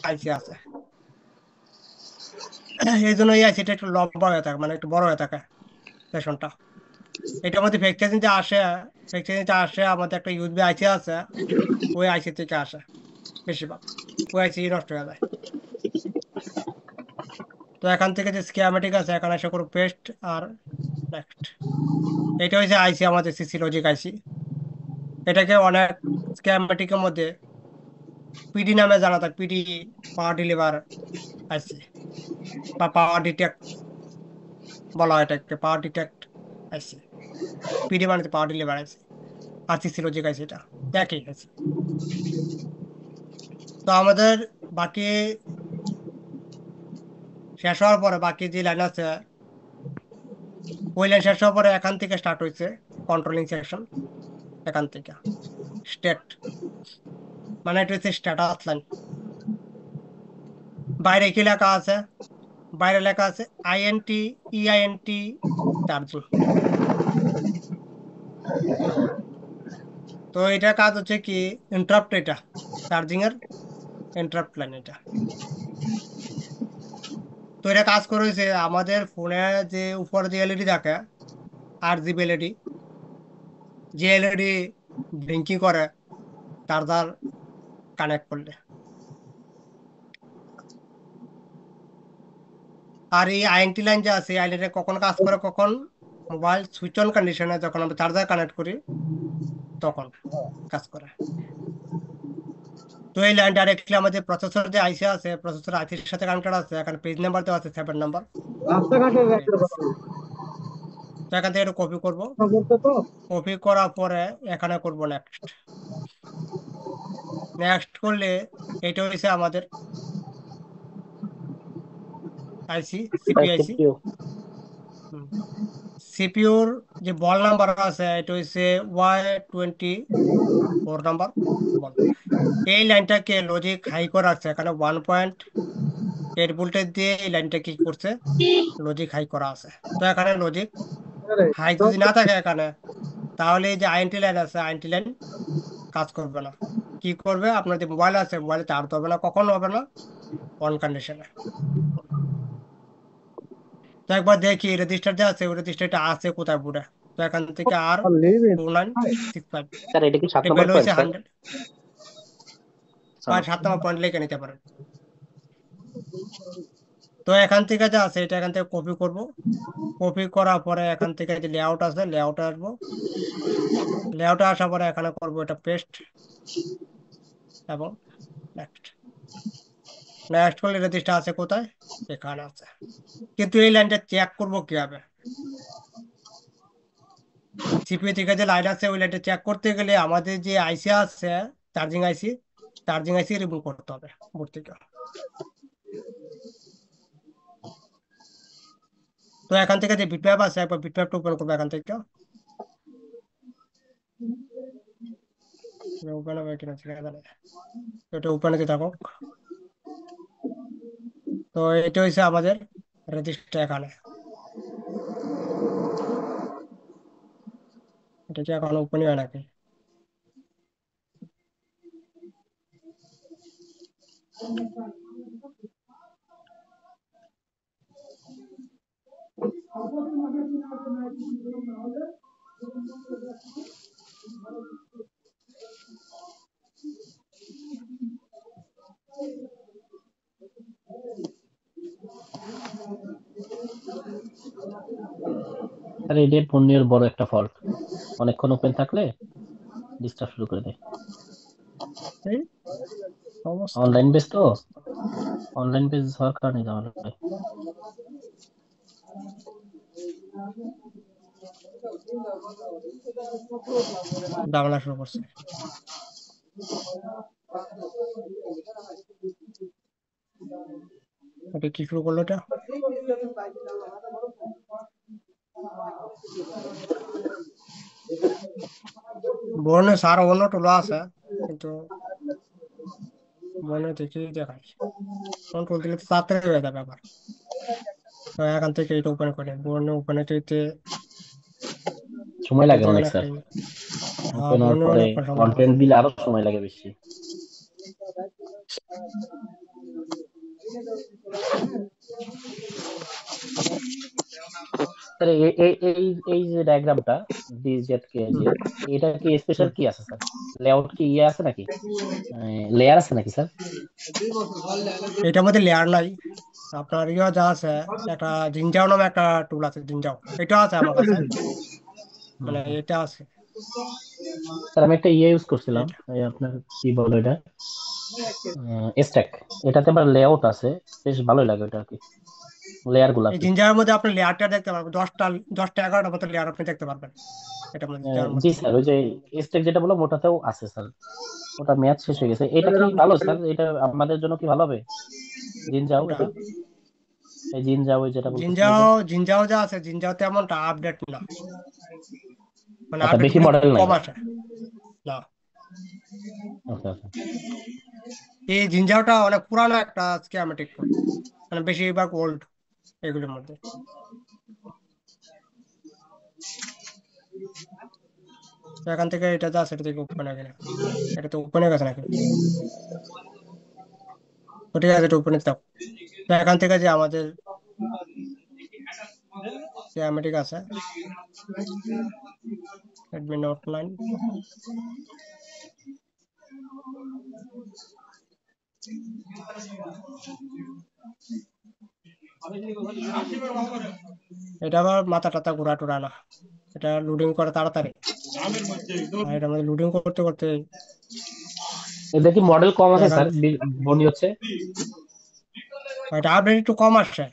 আইসি আছে, এই জন্য এই আইসিটা একটু লম্বা হয়ে থাকে, মানে একটু বড় হয়ে থাকে সেশনটা। এটার মধ্যে ভেক্টর যে আসে, আমাদের একটা ইউএসবি আইসি আছে, ওই আইসি থেকে আসে বেশিরভাগ, ওই আইসি নষ্ট হয়ে যায়। তো এখান থেকে যে স্কিয়ামেটিক আছে এখানে এসে করো পেস্ট আর নেক্সট। এটা হচ্ছে আইসি, আমাদের সিসি লজিক আইসি। এটাকে অনেক স্কিয়ামেটিকের মধ্যে পিডি নামে জানা থাকে, পিডি পাওয়ার ডিলিভার আইসি বা পাওয়ার ডিটেক্ট বলা হয় এটাকে, পাওয়ার ডিটেক্ট আইসি। পিডি মানে পাওয়ার ডিলিভার আইসি, আর সিসি লজিক আইসি, এটা একই আইসি। তো আমাদের বাকি শেষ হওয়ার পরে বাকি যে লাইন আছে, ওই লাইন শেষ হওয়ার পরে এখান থেকে স্টার্ট হয়েছে কন্ট্রোলিং সেকশন। এখান থেকে স্টেট, মানে এটা হচ্ছে স্ট্যাটাস লাইন। বাইরে কি লেখা আছে? বাইরে লেখা আছে আইএনটি, ইআইএনটি চার্জিং। তো এটা কাজ হচ্ছে কি, ইন্টারাপ্ট, এটা চার্জিং এর ইন্টারাপ্ট লাইন এটা। তো এটা কাজ করেছে আমাদের ফোনে যে উপরে যে এলইডি থাকে, আর জিবি এলইডি, যে এলইডি ব্লিঙ্কিং করে চার্জার কানেক্ট করলে। আর এই আইএনটি লাইন যে আছে, এই লাইনে কখন কাজ করে, কখন মোবাইল সুইচ অন কন্ডিশনে যখন আমরা চার্জার কানেক্ট করি তখন কাজ করে। তো এই লাইন ডাইরেক্টলি আমাদের প্রসেসর যে আইসি আছে, প্রসেসর আইসির সাথে কানেক্টেড আছে। এখানে পেজ নাম্বার দেওয়া আছে 7 নাম্বার। তো এখান থেকে একটু কপি করবো, কপি করার পরে এখানে করব নেক্সট। নেক্সট করলে এটা হয়েছে আমাদের আইসি, সিপিআইসি। সিপিইউ। সিপিউর যে বল নাম্বার আছে এটা হচ্ছে Y24 নাম্বার বল। এই লাইনটাকে লজিক হাই করে রাখছে, এখানে 1.8 ভোল্টেজ দিয়ে এই লাইনটা কি করছে, লজিক হাই করা আছে। তো এখানে লজিক হাই যদি না থাকে এখানে, তাহলে এই যে আইএনটি লাইন আছে, আইএনটি লাইন কাজ করবে না। কি করবে, আপনার যে মোবাইল আছে মোবাইলে চার্জ হবে না, কখন হবে না, অন কন্ডিশনে। তো একবার দেখি রেজিস্টার যে আছে, ওই রেজিস্টারটা আছে কোথায় বুড়ে। তো এখান থেকে আর 2965, স্যার এটা কি 7 নম্বর ভ্যালু পয়েন্ট হয়েছে স্যার? 100, বা 7 নম্বর পয়েন্ট লিখে নিতে পারেন। তো এখান থেকে যা আছে এটা এখান থেকে কপি করব, কপি করার পরে এখান থেকে যে লেআউট আছে লেআউটে আসবো, লেআউটে আসার পরে এখানে করব এটা পেস্ট এবং নেক্সট। নেক্সট করলে রেজিস্টার আছে কোথায়, এখানে আছে। কিন্তু এই লাইনটা চেক করবো কিভাবে? সিপিইউ থেকে যে লাইন আছে ওই লাইনটা চেক করতে গেলে আমাদের যে আইসি আছে, চার্জিং আইসি, চার্জিং আইসি রিমুভ করতে হবে বোর্ড থেকে। তো এখান থেকে যে বিটম্যাপ আছে একবার বিটম্যাপটা ওপেন করবো এখান থেকে। ওপেন হবে কিনা ঠিক আছে, এটা ওপেন হতে থাকুক। তো এটা হচ্ছে আমাদের রেজিস্টার এখানে। এটা কি এখন ওপেনই হয় নাকি? স্যার এটা ফোনের বড় একটা ফল্ট, অনেকক্ষণ ওপেন থাকলে ডিস্টার্ব শুরু করে দেয়। এই অবস্থা। অনলাইন বেস তো, অনলাইন বেস হওয়ার কারণে ঝামেলা হয়। ঝামেলা শুরু করছে। এটা কি শুরু করলো এটা? বর্ণে সার অন্য টুলো আছে, কিন্তু বর্ণে দেখি দেখাই কন্ট্রোল দিলে তো তাড়াতাড়ি হয়ে যাবে আবার। তো এখান থেকে এটা ওপেন করে বর্ণে, ওপেনে যেতে সময় লাগে যেতে অনেক অনেক স্যার, টাইম। হ্যাঁ, ওপেন হওয়ার বর্ণে পরে অনেক সময় লাগে। কন্টেন্ট দিলে আরো সময় লাগে বেশি। স্যার এই যে ডায়াগ্রামটা ডিজেড হুম, যে, এটা কি স্পেশাল হুম। কি আছে স্যার? লেআউট কি ইয়ে আছে নাকি, লেয়ার আছে নাকি স্যার? এটার মধ্যে লেয়ার নাই। আপনার ইয়ে যা আছে, একটা জিনজাও নামে একটা টুল আছে, জিনজাও, এটা আছে আমার কাছে। হুম, মানে হুম। এটা আছে, স্যার আমি একটা ইয়ে ইউজ করছিলাম, এটা। এই আপনার কি বলে এটা, স্ট্যাক। এটাতে আবার লেআউট আছে, বেশ ভালোই লাগে এটা আর কি, লেয়ার গুলা আর এই কি। জিনজাওয়ের মধ্যে আপনি লেয়ারটা দেখতে পারবেন, 10টা 11টা মতো লেয়ার আপনি দেখতে পারবেন এটার মধ্যে, যার জি মধ্যে। স্যার, ওই যে স্ট্যাক যেটা বললাম ওটাতেও আছে স্যার। ওটা ম্যাচ শেষ হয়ে গেছে। এটা কি ভালো স্যার? এটা আমাদের জন্য কি ভালো হবে? জিন যাও ওটা এটা, এই জিন যাও ওই যেটা বলতেছিল জিনজাও যে। জিনজাও যা আছে, জিনজাও তেমনটা আপডেট না, মানে আচ্ছা, আপডেট বেশি খুবই মডেল নাই। কম আসে। না, আচ্ছা, আচ্ছা। এই জিনজাওটা অনেক পুরানো একটা স্কিমাটিক, মানে বেশিরভাগ ওল্ড এগুলোর মধ্যে। তো এখান থেকে এটা যা আছে, এটা থেকে ওপেন হয়ে গেল, এটা তো ওপেন হয়ে গেছে নাকি? তো ঠিক আছে, এটা ওপেন থাক। তো এখান থেকে যে আমাদের স্কিমাটিক আছে, অ্যাডমিন আউটলাইন, এটা আবার মাথা টাথা ঘোরা টোরা না, এটা লোডিং করে তাড়াতাড়ি। আর এটা আমাদের লোডিং করতে করতে, এটা কি মডেল কম তো আছে এখান স্যার? মনে হচ্ছে। এটা আপডেট একটু কম আসছে,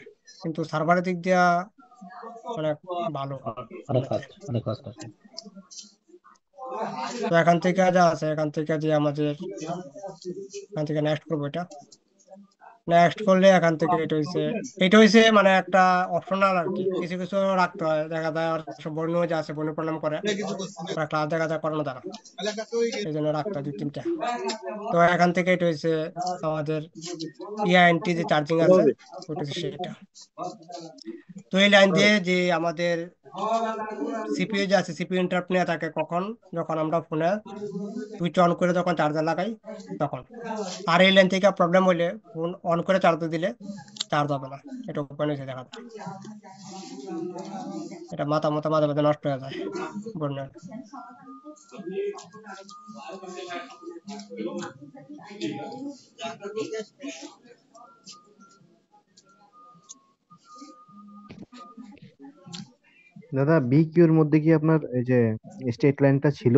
কিন্তু সার্ভারের দিক দিয়া অনেক ভালো অনেক এমনিতে। ফাস্ট, অনেক ফাস্ট আছে। তো এখান থেকে যা আছে, এখান থেকে যে আমাদের, এখান থেকে নেক্সট করবো এটা। নেক্সট করলে এখান থেকে এটা হইছে মানে একটা অপশনাল আর কি, কিছু কিছু রাখতে হয়, দেখা যায় আর সব বন্য যে আছে, বন্য প্রণাম করে ওরা ক্লাস দেখা যায় করানো দ্বারা, এই জন্য রাখতে হয় 2-3টা। তো এখান থেকে এটা হইছে আমাদের ইআইএনটি যে চার্জিং আছে, ওটা হচ্ছে সেটা। তো এই লাইন দিয়ে যে আমাদের সিপিইউ যে আছে, সিপিইউ ইন্টারাপ্ট নিয়ে থাকে কখন, যখন আমরা ফোনে সুইচ অন করে যখন চার্জার লাগাই তখন। আর এই লাইন থেকে প্রবলেম হইলে ফোন অন করে চার্জ দিলে চার্জ হবে না, এটা ওপেন হয়েছে দেখা যায়। এটা মাথা মাথা মাঝে মাঝে নষ্ট হয়ে যায় বন্যার। দাদা বিকিউর মধ্যে কি আপনার এই যে স্টেট লাইনটা ছিল?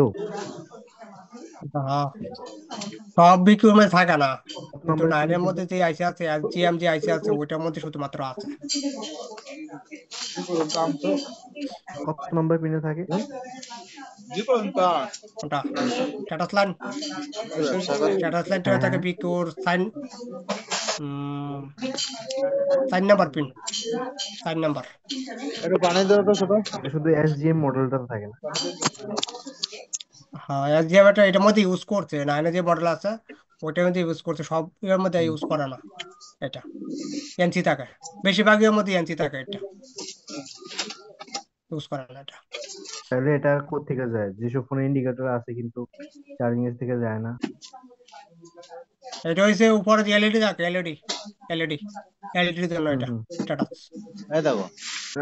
হ্যাঁ, সব বিক্রির থাকে না, কত কিন্তু নম্বরে পিনে নাইনের ছিল? মধ্যে যে আইসি আছে, এসজিএম যে আইসি আছে, ওইটার মধ্যে শুধুমাত্র আছে। কত নম্বরে পিনে থাকে? ওটা স্ট্যাটাস লাইন, স্ট্যাটাস লাইনটা হ্যাঁ হয়ে থাকে হ্যাঁ। বিক্রির সাইন, 4 নাম্বার পিন, 4 নাম্বার। এটা শুধু এসজিএম মডেলটা থাকে না? হ্যাঁ, এসজিএম এটা এটার মধ্যে ইউজ করছে, নাইনে যে মডেল আছে ওইটার মধ্যে ইউজ করছে, সব এর মধ্যে ইউজ করে না এটা। এনসি থাকে, বেশিরভাগের মধ্যে এনসি থাকে, এটা ইউজ করে না এটা। তাহলে এটা কোত্থেকে যায়? যেসব ফোনে ইন্ডিকেটর আছে কিন্তু চার্জিং এর থেকে যায় না। এটা হচ্ছে উপরে যে এলইডি থাকে, এলইডি এলইডির জন্য হুম এটা হুম। স্ট্যাটাস।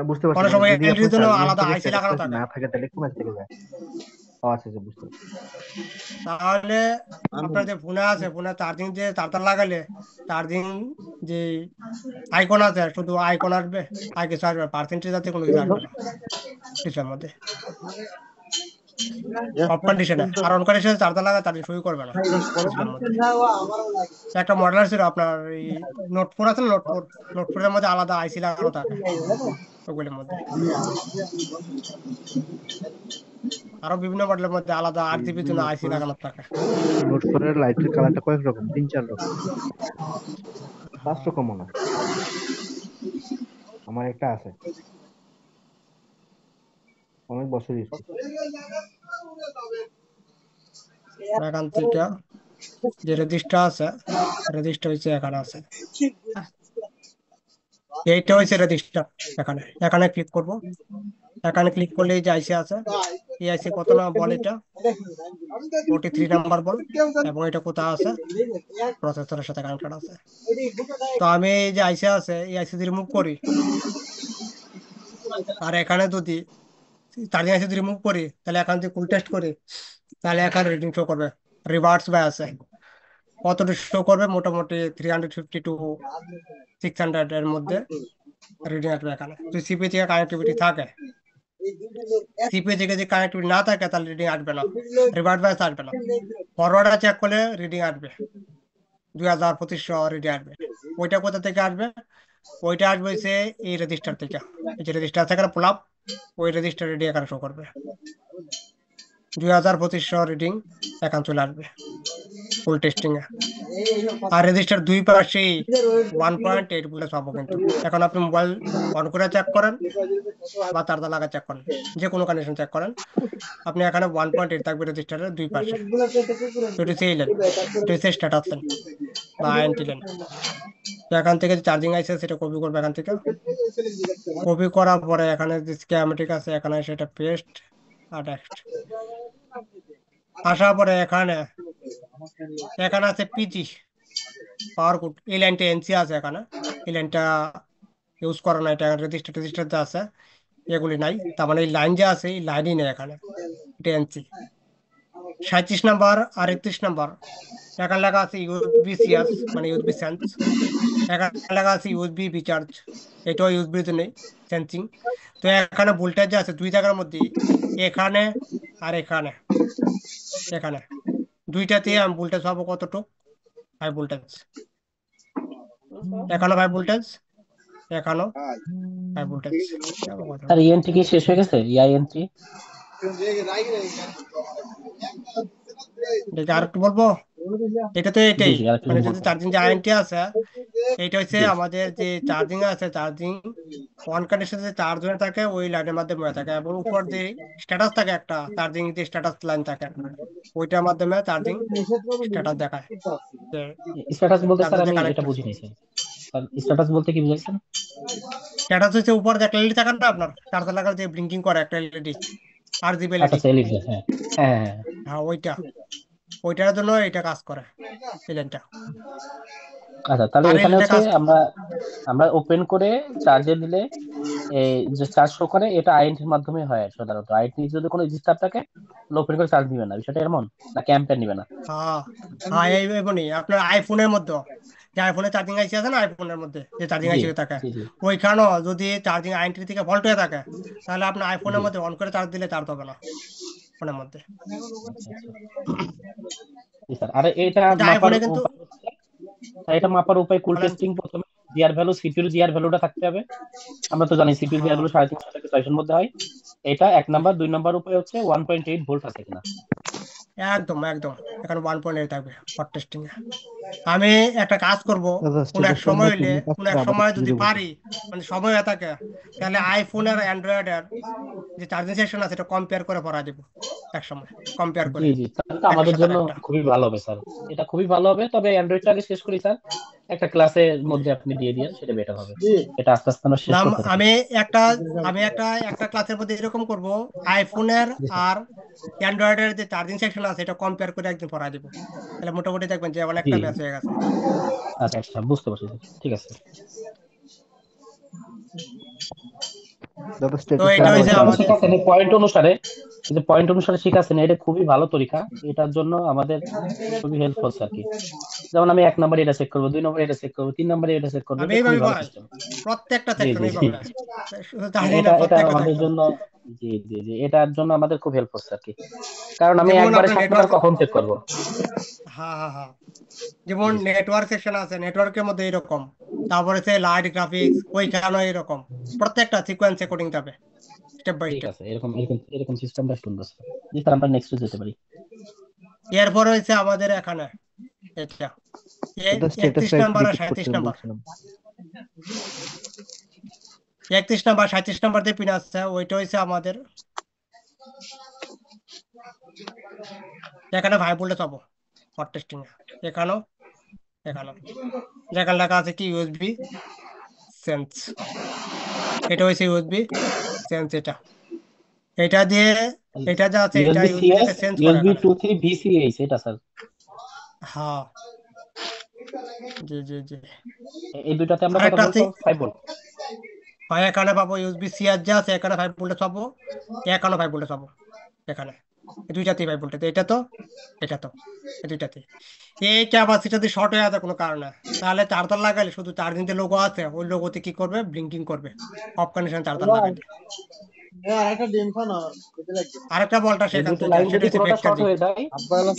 বুঝতে পারছি, অনেক মানে সময় যদি এলইডির আপনার জন্য চার্জিং এর আলাদা থেকে আইসি লাগানো স্ট্যাটাসটা থাকে। না থাকে তাহলে কোন থেকে যায়? ও আচ্ছা আচ্ছা, বুঝতে পারছি। তাহলে আপনার যে ফোনে আছে, ফোনে চার্জিং যে চার্জার লাগালে চার্জিং যে আইকন আছে, শুধু আইকন আসবে, আর কিছু আসবে, পার্সেন্টেজ আছে কোনো কিছু আসবে না ডিসপ্লের মধ্যে, অফ কন্ডিশনে। আর অন কন্ডিশনে চার্জার লাগা চার্জিং শুরু করবে না ডিসপ্লের মধ্যে। একটা মডেল ছিল আপনার, এই নোট 4 আছে না, নোট ফোরের মধ্যে আলাদা আইসি লাগানো থাকে ওগুলোর মধ্যে। আরো বিভিন্ন মডেলের মধ্যে আলাদা 8 জিবির জন্য নোট আইসি ফোর, লাগানো থাকে। নোট ফোরের লাইটের কালারটা কয়েক রকম, 3-4 রকম, 5 রকম মনে হয়। আমার একটা আছে, অনেক বছর ইউজ করছি। এখান থেকে যে রেজিস্টার আছে, রেজিস্টার হচ্ছে এখানে আছে, এইটা হচ্ছে রেজিস্টার। এখানে এখানে ক্লিক করব, এখানে ক্লিক করলে এই যে আইসি আছে, ইআইসি কত না বল, এটা 43 নাম্বার বল, এবং এটা কোথায় আছে, প্রসেসরের সাথে কানেক্টেড আছে। তো আমি এই যে আইসি আছে এই আইসি রিমুভ করি, আর এখানে যদি চার্জিং আইসি রিমুভ করি, তাহলে এখান থেকে কুল টেস্ট করি, তাহলে এখানে রিডিং শো করবে, রিভার্স বাই আছে কতটা শো করবে, মোটামুটি 350 to 600 এর মধ্যে রিডিং আসবে। এখানে যদি সিপি থেকে কানেক্টিভিটি থাকে, সিপি থেকে যদি কানেক্টিভিটি না থাকে তাহলে রিডিং আসবে না, রিভার্স বাই আসবে না। ফরওয়ার্ডে চেক করলে রিডিং আসবে 2200 রিডিং আসবে। ওইটা কোথা থেকে আসবে, ওইটা আসবে হচ্ছে এই রেজিস্টার থেকে, এই যে রেজিস্টার থেকে পুল আপ, ওই রেজিস্টার রিডিং এখানে শো করবে 2200 রিডিং এখানে চলে আসবে ফুল টেস্টিং এ। আর রেজিস্টার দুই পাশেই 1.8 ভোল্টেজ পাবো। কিন্তু এখন আপনি মোবাইল অন করে চেক করেন বা তারটা লাগা চেক করেন, যে কোনো কন্ডিশন চেক করেন, আপনি এখানে 1.8 থাকবে রেজিস্টারের দুই পাশে। তো এটা সেই লেন, এটা হচ্ছে স্ট্যাটাস লেন বা আইএনটি লেন। তো এখান থেকে চার্জিং আইসে সেটা কপি করবে, এখান থেকে কপি করার পরে এখানে যে স্কিমেটিক আছে এখানে সেটা পেস্ট আর নেক্সট আসার পরে এখানে এখানে আছে পিজি পাওয়ার কোড, এই লাইনটা এনসি আছে এখানে, এই লাইনটা ইউজ করা নাই, এটা রেজিস্টার রেজিস্টার যা আছে এগুলি নাই, তার মানে এই লাইন যে আছে এই লাইনই নেই এখানে, এটা এনসি। 37 নাম্বার আর 31 নাম্বার এখানে লেখা আছে ইউএসবি সিএস মানে ইউএসবি সেন্স, এখানে লেখা আছে ইউএসবি রিচার্জ, এটাও ইউএসবি তে নেই, সেন্সিং। তো এখানে ভোল্টেজ যে আছে দুই জায়গার মধ্যে, এখানে আর এখানে, এখানে দুইটাতে আমি ভোল্টেজ পাবো কতটুক, হাই ভোল্টেজ, এখানে হাই ভোল্টেজ, এখানেও হাই ভোল্টেজ। স্যার ইএনটি কি শেষ হয়ে গেছে? ইআইএনটি আর একটু বলবো, এটা তো জি এটাই, জি আরেকটু মানে যদি যদি বলতেন। চার্জিং যে আইএনটি আছে এইটা হচ্ছে জি আমাদের যে চার্জিং আছে, চার্জিং অন কন্ডিশনে যে চার্জ হয়ে থাকে ওই লাইনের মাধ্যমে হয়ে থাকে, এবং উপর যে স্ট্যাটাস থাকে একটা চার্জিং যে স্ট্যাটাস লাইন থাকে ওইটার মাধ্যমে চার্জিং স্ট্যাটাস দেখায় যে স্ট্যাটাস বলতে স্যার চার্জার যে আমি এটা কানেক্টেড। বুঝিনি স্যার। স্যার স্ট্যাটাস বলতে কি বুঝাইছেন? স্ট্যাটাস হচ্ছে উপর যে একটা এলইডি থাকে না আপনার চার্জার লাগার যে ব্লিঙ্কিং করে একটা এলইডি, আর জিবি আচ্ছা এলইডি, আচ্ছা এলইডি, হ্যাঁ হ্যাঁ হ্যাঁ হ্যাঁ। হ্যাঁ ওইটা, ওইটার জন্য এটা কাজ করে এই লাইনটা। আচ্ছা তাহলে আর এখানে এলইডিটা হচ্ছে কাজ, আমরা আমরা ওপেন করে চার্জে দিলে এই যে চার্জ শো করে এটা আইএনটির মাধ্যমে হয় সাধারণত। আইএনটি যদি কোনো ডিস্টার্ব থাকে ওপেন করে চার্জ নিবে না, বিষয়টা এমন না? ক্যাম্পের নিবে না? হ্যাঁ হ্যাঁ এমনই আপনার আইফোনের মধ্যে, যে আইফোনে চার্জিং আইসি আছে না, আইফোনের মধ্যে যে চার্জিং জি আইসি থাকে জি জি। ওইখানেও যদি চার্জিং আইনটি থেকে ফল্ট হয়ে থাকে, তাহলে আপনার জি আইফোনের মধ্যে অন করে চার্জ দিলে চার্জ হবে না ফোনের মধ্যে। আচ্ছা আচ্ছা জি স্যার। আর এটা কিন্তু মাপার আইফোনে কিন্তু উপায় হচ্ছে, এটা মাপার উপায় কুল বলেন, টেস্টিং। প্রথমে জিআর ভ্যালু, সিপিইউর জিআর ভ্যালুটা থাকতে হবে। আমরা তো জানি সিপিইউর জিআর হ্যাঁ ভ্যালু 350 থেকে 600 এর মধ্যে হয়। এটা এক নাম্বার। দুই নাম্বার উপায় হচ্ছে 1.8 ভোল্ট আছে কিনা। একদম একদম, এখানে 1.8 থাকবে হট টেস্টিং এ। আমি একটা কাজ করব, দাদা কোন এক স্ট্যাটাসটা সময় আমরা হইলে, কেমনে কাজ কোন করে এক আবার সময় একটু যদি যদি বলতেন। পারি, মানে সময় হয়ে থাকে, তাহলে আইফোন আর অ্যান্ড্রয়েডের যে চার্জিং সেকশন আছে এটা কম্পেয়ার করে পড়া দেবো এক সময়, কম্পেয়ার জি করে জি, তাহলে তো একটার আমাদের সাথে জন্য একটা। খুবই ভালো হবে স্যার। এটা খুবই ভালো হবে, তবে অ্যান্ড্রয়েডটা আগে শেষ করি স্যার। একটা ক্লাসের মধ্যে আপনি দিয়ে দিন, সেটা বেটার হবে। এটা আস্তে আস্তে আমরা শেষ নাম করতে থাকি। আমি একটা আমি একটা একটা ক্লাসের মধ্যে এরকম করব, আইফোনের জি স্যার। আর অ্যান্ড্রয়েডের যে চার্জিং সেকশন আছে এটা কম্পেয়ার করে একদিন পড়া দিব, তাহলে মোটামুটি দেখবেন যে জি অনেকটা ম্যাচ হয়ে গেছে। আচ্ছা আচ্ছা, বুঝতে পারছি স্যার, ঠিক আছে। দাদা তো স্ট্যাটাসটা এটা স্যার আবার হয়েছে একটু যেভাবে বলতেন। আমাদের, শিখাচ্ছেন এই পয়েন্ট অনুসারে, এই যে পয়েন্ট অনুসারে শিখাচ্ছেন, এটা খুবই ভালো তরিকা। এটার জন্য আমাদের খুবই হেল্পফুল স্যার কি। যেমন আমি 1 নম্বরে এটা চেক করবো, 2 নম্বরে এটা চেক করবো, 3 নম্বরে এটা চেক করবো, আমি এটা খুবই এইভাবে ভালো ভাই সিস্টেম। প্রত্যেকটা জি সেকশন জি জি। এইভাবে, শুধু চার্জিং না এটা এটা প্রত্যেকটা আমাদের সেকশন। জন্য, জি জি জি, এটার জন্য আমাদের খুব হেল্পফুল স্যার কি। কারণ আমি যেমন একবারে আপনার সামনে আর নেটওয়ার্ক, কখন চেক করবো? হ্যাঁ হ্যাঁ হ্যাঁ, যেমন জি স্যার। নেটওয়ার্ক সেকশন আছে, নেটওয়ার্কের মধ্যে এরকম, তারপরে সে লাইট গ্রাফিক্স ওইখানে এরকম, প্রত্যেকটা সিকোয়েন্স অ্যাকর্ডিং যাবে স্টেপ বাই ঠিক স্টেপ। আছে, এরকম এরকম এরকম সিস্টেমটা সুন্দর স্যার। জি স্যার, আমরা নেক্সট যেতে পারি। এরপর হয়েছে আমাদের এখানে এটা দাদা 31 স্ট্যাটাসটা একটু নাম্বার আর রিপিট 37 করতে নাম্বার, বলছিলাম। 31 নাম্বার 37 নাম্বার যে পিন আছে ওইটা হয়েছে আমাদের এখানে ভাই বলে পাবো হট টেস্টিং এ, এখানেও এখানেও যেখানে লেখা আছে কি ইউএসবি সেন্স, এটা হয়েছে ইউএসবি সেন্স এটা। এটা দিয়ে এটা যা আছে এটা ইউএসবি ইউএসবি সিএস, থেকে চেঞ্জ করে ইউএসবি এখানে। 2.3 ভিসিএইচ এটা স্যার। হ্যাঁ, জি জি জি। এই দুইটাতে আমরা কত আরেকটা ভোল্ট আছে, পাবো? 5 ভোল্ট। হয় এখানে পাবো ইউএসবি সি আর যা আছে এখানে 5 ভোল্টেজ পাবো, এখানে 5 ভোল্টেজ পাবো এখানে। এই দুইটাতেই 5 ভোল্টেজ, এটা তো এই দুইটাতে। এই ক্যাপাসিটি যদি শর্ট হয়ে আছে কোনো কারণে, তাহলে চার্জার লাগালে শুধু চার্জিং যে লোগো আছে ওই লোগোতে কি করবে, ব্লিঙ্কিং করবে, অফ কন্ডিশন চার্জার লাগাইলে। আরেকটা ভোল্টেজ এই সেখান দুইটা থেকে, লাইন সেটা যদি হচ্ছে কোনোটা ফেক শর্ট চার্জিং। হয়ে যায়,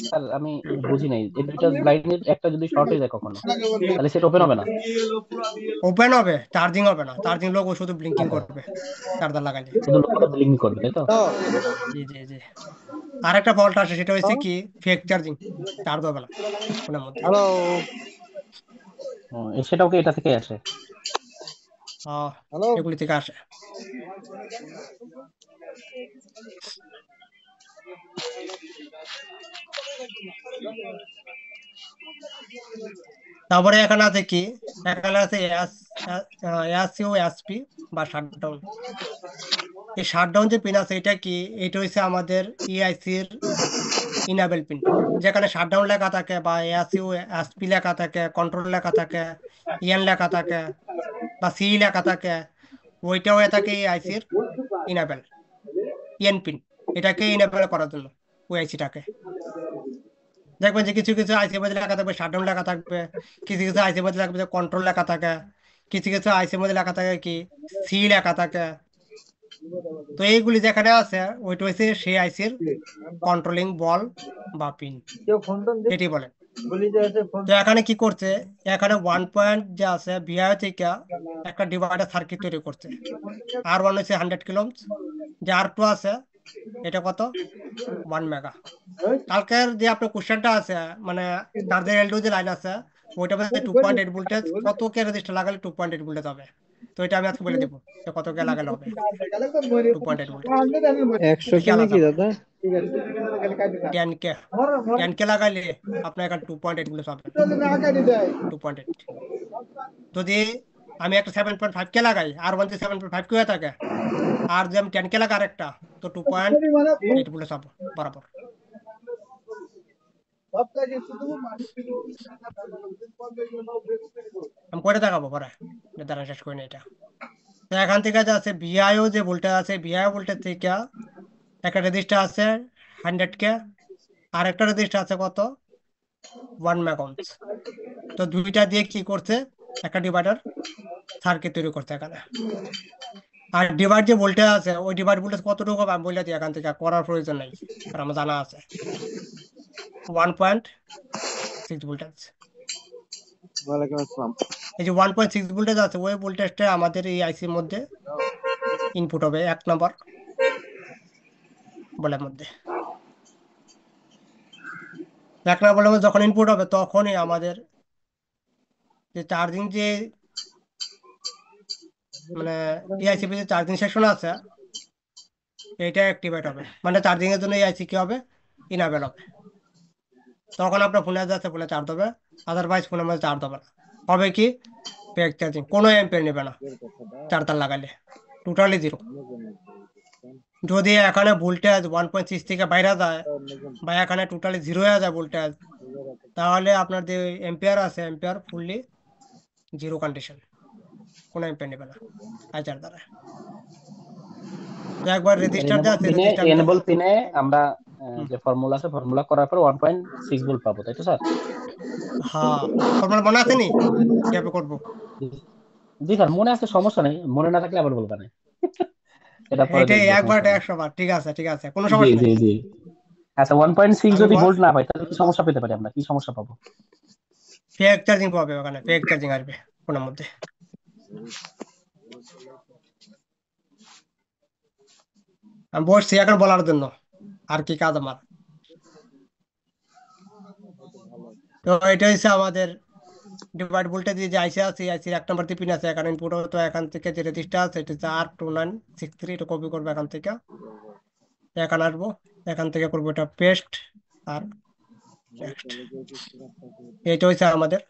স্যার আমি বুঝি নাই, এই দুইটা লাইনের একটা যদি শর্ট হয়ে যায় কখনো, তাহলে সেটা ওপেন হবে না? ওপেন হবে, চার্জিং হবে না, চার্জিং লোগো শুধু ব্লিঙ্কিং আচ্ছা, করবে চার্জার লাগাইলে। শুধু লোকটা ব্লিঙ্ক করবে তাই তো? জি জি জি। আরেকটা ফল্ট আছে সেটা হচ্ছে কি, ফেক চার্জিং, চার্জ হবে না ফোনের মধ্যে। সেটাও কি এটা থেকে আসে? আহ, এগুলি থেকে আসে। তারপরে এখানে আছে কি, এখানে আছে এসইউ এসপি বা শাটডাউন। এই শাটডাউন যে পিন আছে এটা কি, এটা হচ্ছে আমাদের ইআইসির ইনাবেল পিন। যেখানে শাটডাউন লেখা থাকে বা এসইউ এসপি লেখা থাকে, কন্ট্রোল লেখা থাকে, ইএন লেখা থাকে বা সি লেখা থাকে, ওইটাও হয়ে থাকে এই আইসির ইনাবেল, ইএন পিন। এটাকে ইনাবেল করার জন্য ওই আইসিটাকে দেখবেন যে কিছু কিছু আইসির মধ্যে লেখা থাকবে শাটডাউন লেখা থাকবে, কিছু কিছু আইসির মধ্যে থাকবে কন্ট্রোল লেখা থাকে, কিছু কিছু আইসির মধ্যে লেখা থাকে কি সি লেখা থাকে। তো এইগুলি যেখানে আছে ওইটা হচ্ছে সেই আইসির কন্ট্রোলিং বল বা পিন, এটি বলে। তো এখানে কি করছে, এখানে 1 পয়েন্ট যে আছে ভিআই থেকে একটা ডিভাইডার সার্কিট তৈরি করছে। আর 1 হচ্ছে 100 কিলো, যে আর 2 আছে এটা কত, 1 মেগা। কালকের যে আপনার কোশ্চেনটা আছে, মানে চার্জের এলডিও যে লাইন আছে ওইটা মধ্যে 2.8 ভোল্টেজ, কত কে রেজিস্টার লাগালে 2.8 ভোল্টেজ হবে। তো এটা আমি আজকে বলে দেবো যে কত কে লাগালে হবে 2.8 ভোল্টেজ। 100 এটা কে খেয়াল আছে নাকি আমার, দাদা? 10 কে, 10 কে লাগাইলে আপনার এখানে 2.8 ভোল্টেজ হবে, 2.8। যদি আমি একটা 7.5 কে লাগাই, আর 1 যে 7.5 কে হয়ে থাকে, আর যদি আমি 10 কে লাগাই আরেকটা, তো 2.8 ভোল্টেজ হবে বরাবর। আমি করে দেখাবো পরে, দ্বারা শেষ করি না এটা। তো এখান থেকে যে আছে ভিআইও যে ভোল্টেজ আছে, ভিআইও ভোল্টেজ থেকে একটা রেজিস্টার আছে 100 কে, আর একটা রেজিস্টার আছে কত, 1 মেগা। তো দুইটা দিয়ে কি করছে, একটা ডিভাইডার সার্কিট তৈরি করছে এখানে। আর ডিভাইড যে ভোল্টেজ আছে ওই ডিভাইড ভোল্টেজ কতটুকু হবে আমি বলে দিই, এখান থেকে করার প্রয়োজন নেই, আর আমার জানা আছে 1.6 ভোল্টেজ। ওয়ালাইকুম আসসালাম। এই যে 1.6 ভোল্টেজ আছে ওই ভোল্টেজটা আমাদের এই আইসির মধ্যে ইনপুট হবে 1 নম্বর বলের মধ্যে। 1 নম্বর বলের মধ্যে যখন ইনপুট হবে তখনই আমাদের যে চার্জিং যে, মানে টিআইসিপি যে চার্জিং সেকশন আছে এটা অ্যাক্টিভেট হবে, মানে চার্জিং এর জন্য এই আইসি কি হবে, ইনাবেল হবে। তখন আপনার ফোনে যাচ্ছে ফোনে চার্জ হবে, আদারওয়াইজ ফোনের মধ্যে চার্জ হবে না। হবে কি, ব্যাক চার্জিং, কোনো অ্যাম্পের নেবে না চার্জার লাগালে, টোটালি জিরো। যদি এখানে ভোল্টেজ 1.6 থেকে বাইরে যায় বা এখানে টোটালি জিরো হয়ে যায় ভোল্টেজ, তাহলে আপনার যে এম্পিয়ার আছে এম্পিয়ার ফুললি জিরো কন্ডিশন, কোনো এম্পিয়ার নেবে না চার্জার দ্বারা। তো একবার রেজিস্টার যে আছে রেজিস্টার, এনেবল পিনে আমরা যে ফর্মুলা আছে, ফর্মুলা করার পর 1.6 ভোল্ট পাবো তাই তো স্যার? হ্যাঁ ফর্মুলা মনে আছে নি, কিভাবে করবো। জি স্যার, মনে আছে, সমস্যা নেই, মনে না থাকলে আবার বলবা না। এটা পরে এটাই দেখবো, একবার সমস্যা নেই। 100 বার, ঠিক আছে ঠিক আছে, কোনো জি সমস্যা জি নেই। জি। আচ্ছা, 1.6 আমি যদি ভোল্ট না পাই তাহলে কি সমস্যা পেতে পারি আমরা? কি সমস্যা পাবো? ফেক চার্জিং পাবে, ওখানে ফেক চার্জিং আসবে ফোনের মধ্যে। আমি বসছি এখন বলার জন্য, আর কি কাজ আমার। তো এটা হচ্ছে আমাদের ডিভাইড ভোল্টেজ যে আইসি আছে, আইসির 1 নম্বর পিন আছে এখানে ইনপুট হবে। তো এখান থেকে যে রেজিস্টার আছে এটা হচ্ছে R2963, এটা কপি করবো এখান থেকে, এখানে আসবো, এখান থেকে করবো এটা পেস্ট, আর নেক্সট। এটা হচ্ছে আমাদের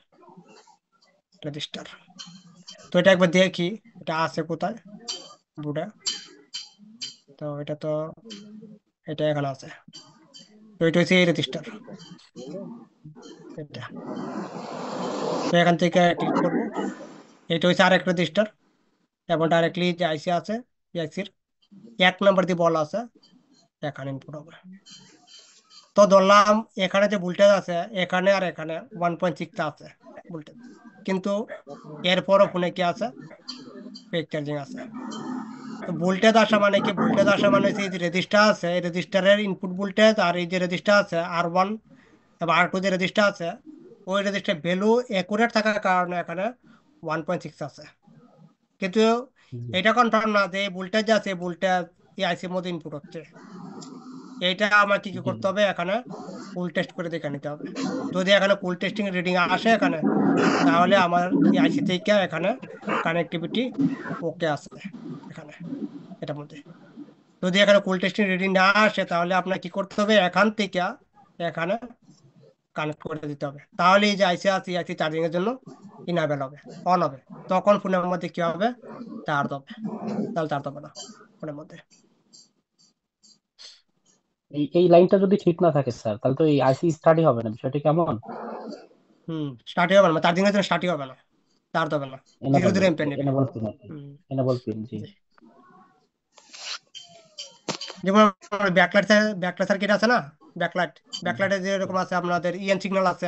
রেজিস্টার। তো এটা একবার দেখি এটা আছে কোথায় বোর্ডে। তো তো এটা এখানে আছে। তো এটা হচ্ছে এই রেজিস্টার, এটা। তো এখান থেকে ক্লিক করব, এটা হচ্ছে আরেক রেজিস্টার, এবং ডাইরেক্টলি যে আইসি আছে আইসির 1 নম্বর দিয়ে বলা আছে এখানে ইনপুট হবে। তো ধরলাম এখানে যে ভোল্টেজ আছে এখানে আর এখানে 1.6 আছে ভোল্টেজ, কিন্তু এরপরও ফোনে কি আছে, পেক চার্জিং আছে। তো ভোল্টেজ আসা মানে কি, ভোল্টেজ আসা মানে হচ্ছে এই যে রেজিস্টার আছে, এই রেজিস্টারের ইনপুট ভোল্টেজ, আর এই যে রেজিস্টার আছে R1 এবং R2 যে রেজিস্টার আছে, ওই রেজিস্টার ভ্যালু একুরেট থাকার কারণে এখানে 1.6 আছে। কিন্তু জি এটা কনফার্ম না যে ভোল্টেজ আছে, ভোল্টেজ এই আইসির মধ্যে ইনপুট হচ্ছে। এইটা আমাকে কি জি করতে হবে, এখানে কুল টেস্ট করে দেখে নিতে হবে। যদি এখানে কুল টেস্টিং রিডিং আসে এখানে, তাহলে আমার এই আইসি থেকে এখানে কানেক্টিভিটি ওকে আছে এখানে, এটার মধ্যে। যদি এখানে কুল টেস্টিং রিডিং না আসে, তাহলে আপনার কি করতে হবে, এখান থেকে এখানে কানেক্ট করে দিতে হবে। তাহলে এই যে আইসি আছে আইসি চার্জিং এর জন্য ইনাবেল হবে, অন হবে। তখন ফোনের মধ্যে কি হবে, চার্জ হবে। তাহলে চার্জ হবে না ফোনের মধ্যে। এই লাইনটা যদি ঠিক না থাকে স্যার, তাহলে তো এই আইসি স্টাডি হবে না, বিষয়টা কেমন? স্টার্টই হবে না, চার্জিং এর জন্য স্টার্টই হবে না, চার্জ হবে না, ধীরে এনাবল ধীরে এম্পেয়ার নেবে। এনাবল পিন আর কি। হুম, এনাবল পিন, জি। জি। যেমন ব্যাকলাইট, ব্যাকলাইট সার্কিট আছে না, ব্যাকলাইট, ব্যাকলাইটে যেরকম আছে আপনাদের ইএন সিগন্যাল আছে,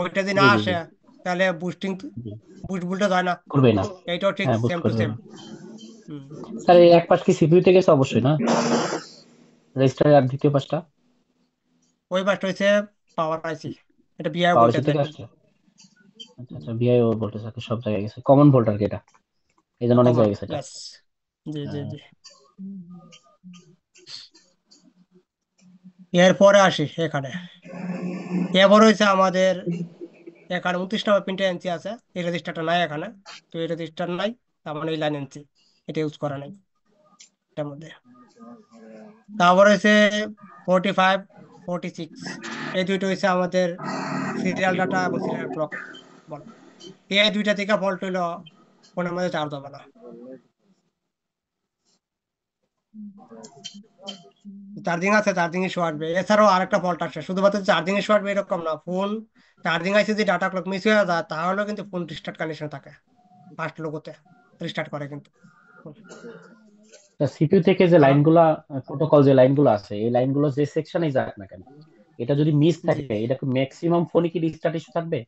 ওইটা যদি না জি জি আসে জি তাহলে বুস্টিং, জি বুস্ট ভোল্টেজ হয় না। করবে না। এইটাও ঠিক হ্যাঁ, বুঝ সেম টু করবে সেম। না স্যার। এই এক পাশ কি সিপিইউ তে গেছে? অবশ্যই না, রেজিস্টারের আর দ্বিতীয় পাশটা ওই বাসটা হচ্ছে পাওয়ার আইসি, এটা বিআই পাওয়ার এসি ভোল্টেজ থেকে দেয়। আসছে। আচ্ছা আচ্ছা, ভিআইও ভোল্টেজ আছে, সব জায়গায় গেছে, কমন ভোল্ট আর কি এটা, এই জন্য অনেক কমন, জায়গায় গেছে এটা। ইয়েস। জি জি হ্যাঁ। জি। এরপরে আসি এখানে, এবার হয়েছে আমাদের এখানে 29 নম্বর প্রিন্টার এনসি আছে, এই রেজিস্টারটা নাই এখানে। তো এই রেজিস্টার নাই, তার মানে এই লাইন এনসি এটা ইউজ করা নাই এটার মধ্যে। তারপর হয়েছে 45, 46, এই দুইটা হয়েছে আমাদের সিরিয়াল ডাটা এবং সিরিয়াল ক্লক বল। এই দুইটা থেকে ফল্ট হইলো ফোনের মধ্যে চার্জ হবে না। চার্জিং আছে, চার্জিং ইস্যু আসবে। এছাড়াও আরেকটা ফল্ট আসে, শুধুমাত্র চার্জিং ইস্যু আসবে এরকম না, ফোন চার্জিং আইসি যদি ডাটা ক্লক মিস হয়ে যায় তাহলেও কিন্তু ফোন রিস্টার্ট কন্ডিশন থাকে, ফার্স্ট লোগোতে রিস্টার্ট করে কিন্তু ফোন। সিপিইউ থেকে যে কারণ লাইনগুলা, প্রোটোকল যে লাইনগুলো আছে, এই লাইনগুলো যে সেকশনে যাক না কেন, এটা যদি মিস জি, থাকে, এটা কি ম্যাক্সিমাম ফোনে কি রিস্টার্ট ইস্যু থাকবে?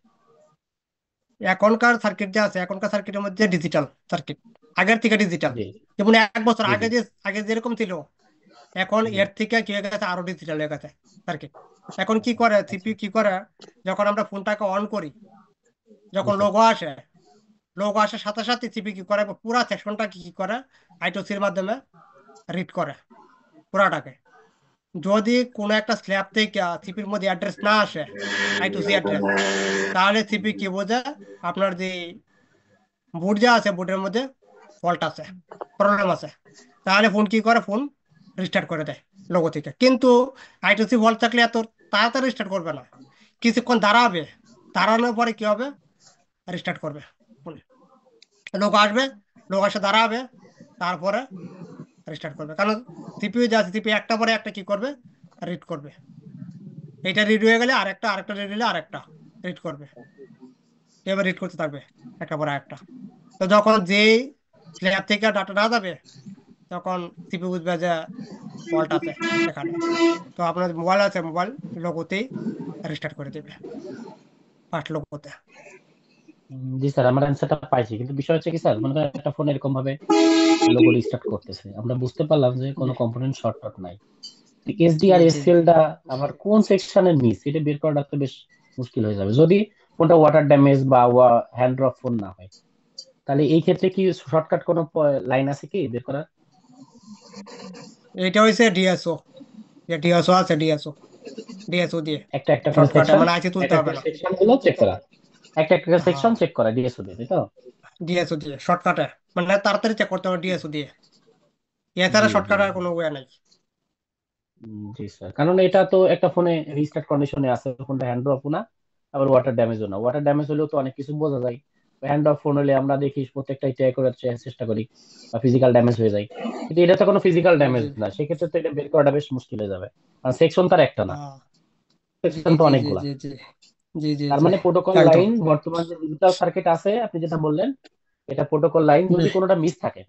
এখনকার সার্কিট যে আছে, এখনকার সার্কিটের মধ্যে ডিজিটাল সার্কিট, আগের থেকে ডিজিটাল। জি যেমন 1 বছর জি জি আগে যে আগে যেরকম ছিল, এখন জি। এর থেকে কি হয়ে গেছে, আরো ডিজিটাল হয়ে গেছে সার্কিট। এখন কি করে আচ্ছা, সিপিইউ কি করে, যখন আমরা ফোনটাকে অন করি, জি যখন স্যার। লোগো আসে, লোগো আসার সাথে সাথে সিপিইউ কি করে, পুরো সেকশনটা কি কি করে, I2C-র মাধ্যমে রিড করে পুরাটাকে। যদি কোনো একটা স্ল্যাব থেকে সিপির মধ্যে অ্যাড্রেস না আসে, I2C অ্যাড্রেস, তাহলে সিপি কি বোঝে, আপনার যে বুট যা আছে বুটের মধ্যে ফল্ট আছে, প্রবলেম আছে। তাহলে ফোন কি করে, ফোন রিস্টার্ট করে দেয় লোগো থেকে। কিন্তু I2C ফল্ট থাকলে এত তাড়াতাড়ি রিস্টার্ট করবে না, কিছুক্ষণ দাঁড়াবে, দাঁড়ানোর পরে কি হবে, রিস্টার্ট করবে ফোন। লোগো আসবে, লোগো এসে দাঁড়াবে, তারপরে রিস্টার্ট করবে। কারণ সিপিইউ যা আছে, সিপিইউ একটা পরে একটা কি করবে, রিড করবে। এটা রিড হয়ে গেলে আরেকটা, আরেকটা রিড হলে আরেকটা রিড করবে, এবার রিড করতে থাকবে একটা পরে একটা। তো যখন যে স্ল্যাব থেকে ডাটা না যাবে, তখন সিপি বুঝবে যে ফল্ট আছে এখানে। তো আপনার মোবাইল আছে, মোবাইল লোগোতেই রিস্টার্ট করে দেবে, ফার্স্ট লোগোতে। জি স্যার, আমার অ্যান্সারটা পাইছি, কিন্তু বিষয় হচ্ছে কি স্যার, মনে করেন একটা ফোন এরকম ভাবে লোগো রিস্টার্ট করতেছে, আমরা বুঝতে পারলাম যে কোনো জি কম্পোনেন্ট শর্ট নাই। এসডি আর জি জি জি। এসসিএলটা আবার কোন সেকশনের মিস, এটা বের করাটা তো বেশ মুশকিল হয়ে যাবে, যদি ফোনটা ওয়াটার ড্যামেজ বা হ্যান্ড ড্রপ ফোন না হয়। তাহলে এই ক্ষেত্রে কি শর্টকাট কোনো লাইন আছে কি বের করার? এটা হয়েছে ডিএসও, যে ডিএসও আছে, ডিএসও, ডিএসও দিয়ে একটা একটা করে শর্টকাটে সেকশন, মানে আইসি তুলতে একটা হবে একটা না। সেকশন গুলো চেক করা, একটা একটা করে হ্যাঁ, সেকশন চেক করা ডিএসও দিয়ে, তাই তো? ডিএসও দিয়ে শর্টকাটে, মানে তাড়াতাড়ি চেক করতে হবে ডিএসও দিয়ে, এছাড়া জি জি শর্টকাট আর জি। কোনো ওয়ে নাই। জি স্যার, কারণ এটা তো একটা ফোনে রিস্টার্ট কন্ডিশনে আছে, ফোনটা হ্যান্ড অফ না, আবার ওয়াটার ড্যামেজও না। ওয়াটার ড্যামেজ হলেও তো অনেক কিছু বোঝা যায়, হ্যান্ড অফ ফোন হলে আমরা দেখি প্রত্যেকটাই ট্রাই করার চেষ্টা করি, বা ফিজিক্যাল ড্যামেজ হয়ে যায়। কিন্তু এটা তো কোনো ফিজিক্যাল জি ড্যামেজ জি না, সেক্ষেত্রে তো এটা বের করাটা বেশ মুশকিল হয়ে যাবে, কারণ সেকশন তার একটা না, হ্যাঁ জি সেকশন তো জি জি অনেকগুলা। জি জি জি জি তার জি মানে প্রোটোকল একদম লাইন বর্তমান যে ডিজিটাল সার্কিট আছে আপনি যেটা বললেন, এটা প্রোটোকল লাইন জি যদি কোনোটা মিস থাকে,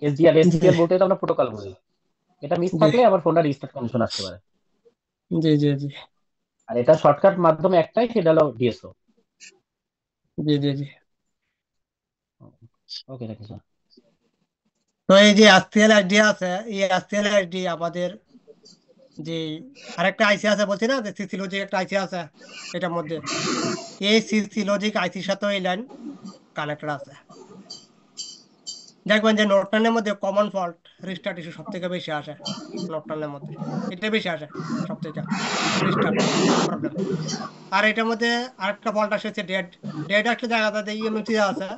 এসডিআর জি এসসিএল বলতে তো আমরা প্রোটোকল বুঝি, এটা মিস জি থাকলে আবার ফোনটা রিস্টার্ট কন্ডিশন আসতে পারে। জি জি জি আর এটা শর্টকাট মাধ্যমে একটাই, সেটা হলো ডিএসও। জি জি জি ওকে, রাখি স্যার। তো এই যে এসটিএল আইডি আছে, এই এসটিএল আইডি আমাদের যে আরেকটা আইসি আছে বলছি না, যে সিসি লজিক একটা আইসি আছে এটার মধ্যে, এই সিসি লজিক আইসির সাথে এই লাইন কানেক্টেড আছে। দেখবেন যে নর্টনের মধ্যে কমন ফল্ট রিস্টার্ট ইস্যু সব থেকে বেশি আসে, নর্টনের মধ্যে এটা বেশি আসে সব থেকে, রিস্টার্ট প্রবলেম। আর এটার মধ্যে আরেকটা ফল্ট আসে হচ্ছে ডেড। ডেড আসলে দেখা যায় ইএমএমসি আছে,